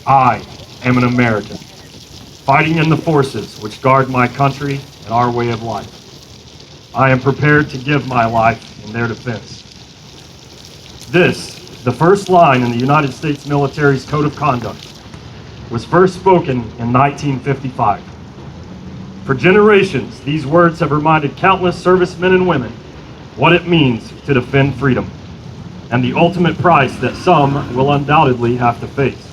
I am an American, fighting in the forces which guard my country and our way of life. I am prepared to give my life in their defense. This, the first line in the United States military's Code of Conduct, was first spoken in 1955. For generations, these words have reminded countless servicemen and women what it means to defend freedom, and the ultimate price that some will undoubtedly have to face.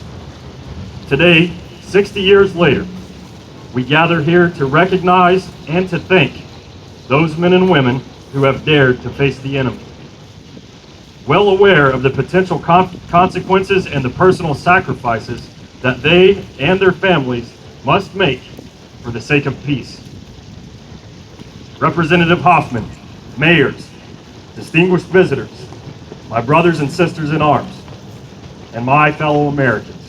Today, 60 years later, we gather here to recognize and to thank those men and women who have dared to face the enemy. Well aware of the potential consequences and the personal sacrifices that they and their families must make for the sake of peace. Representative Hoffman, mayors, distinguished visitors, my brothers and sisters in arms, and my fellow Americans,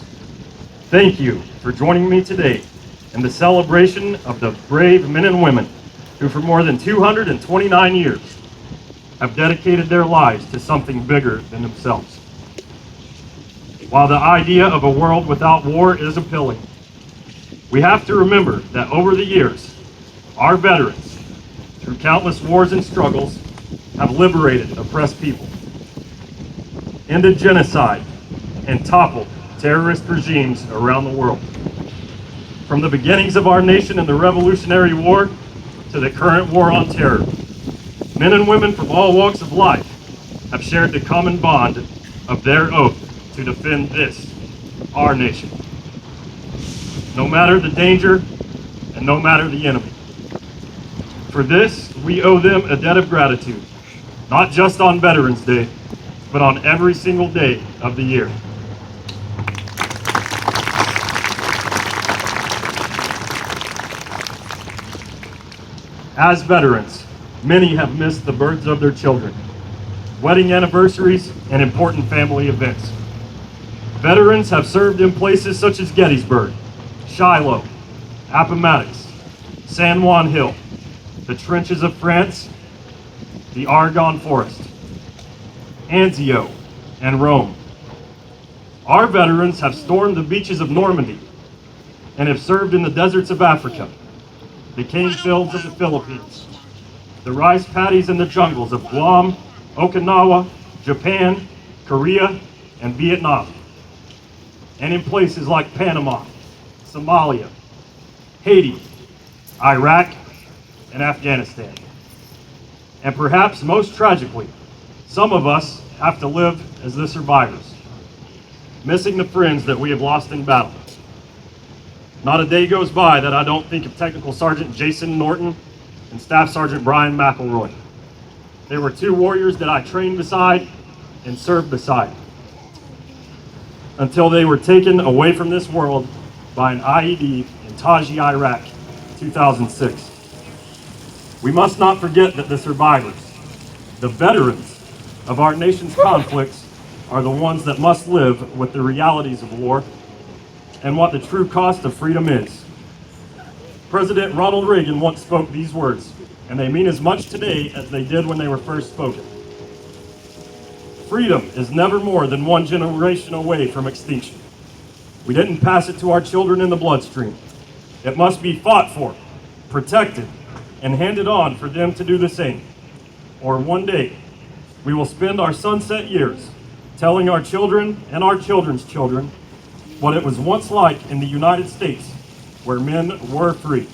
thank you for joining me today in the celebration of the brave men and women who for more than 229 years have dedicated their lives to something bigger than themselves. While the idea of a world without war is appealing, we have to remember that over the years, our veterans, through countless wars and struggles, have liberated oppressed people, ended genocide, and toppled terrorist regimes around the world. From the beginnings of our nation in the Revolutionary War to the current war on terror, men and women from all walks of life have shared the common bond of their oath to defend this, our nation. No matter the danger and no matter the enemy. For this, we owe them a debt of gratitude, not just on Veterans Day, but on every single day of the year. As veterans, many have missed the births of their children, wedding anniversaries, and important family events. Veterans have served in places such as Gettysburg, Shiloh, Appomattox, San Juan Hill, the trenches of France, the Argonne Forest, Anzio, and Rome. Our veterans have stormed the beaches of Normandy and have served in the deserts of Africa, the cane fields of the Philippines, the rice paddies in the jungles of Guam, Okinawa, Japan, Korea, and Vietnam, and in places like Panama, Somalia, Haiti, Iraq, and Afghanistan. And perhaps most tragically, some of us have to live as the survivors, missing the friends that we have lost in battle. Not a day goes by that I don't think of Technical Sergeant Jason Norton and Staff Sergeant Brian McElroy. They were two warriors that I trained beside and served beside until they were taken away from this world by an IED in Taji, Iraq, in 2006. We must not forget that the survivors, the veterans of our nation's conflicts, are the ones that must live with the realities of war and what the true cost of freedom is. President Ronald Reagan once spoke these words, and they mean as much today as they did when they were first spoken. Freedom is never more than one generation away from extinction. We didn't pass it to our children in the bloodstream. It must be fought for, protected, and handed on for them to do the same. Or one day, we will spend our sunset years telling our children and our children's children what it was once like in the United States, where men were free.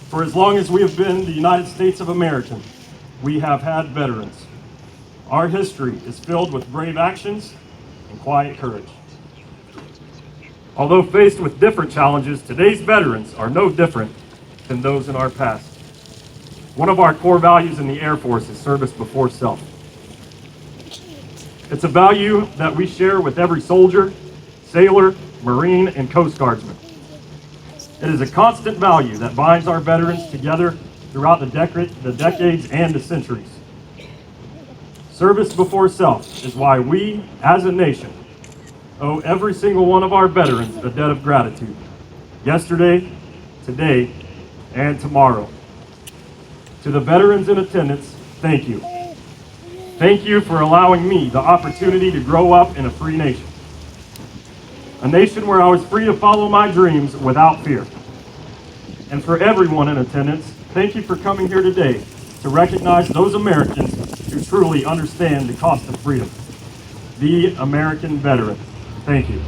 For as long as we have been the United States of America, we have had veterans. Our history is filled with brave actions and quiet courage. Although faced with different challenges, today's veterans are no different than those in our past. One of our core values in the Air Force is service before self. It's a value that we share with every soldier, sailor, Marine, and Coast Guardsman. It is a constant value that binds our veterans together throughout the decades and the centuries. Service before self is why we, as a nation, owe every single one of our veterans a debt of gratitude. Yesterday, today, and tomorrow. To the veterans in attendance, thank you. Thank you for allowing me the opportunity to grow up in a free nation. a nation where I was free to follow my dreams without fear. And for everyone in attendance, thank you for coming here today to recognize those Americans who truly understand the cost of freedom. The American veteran. Thank you.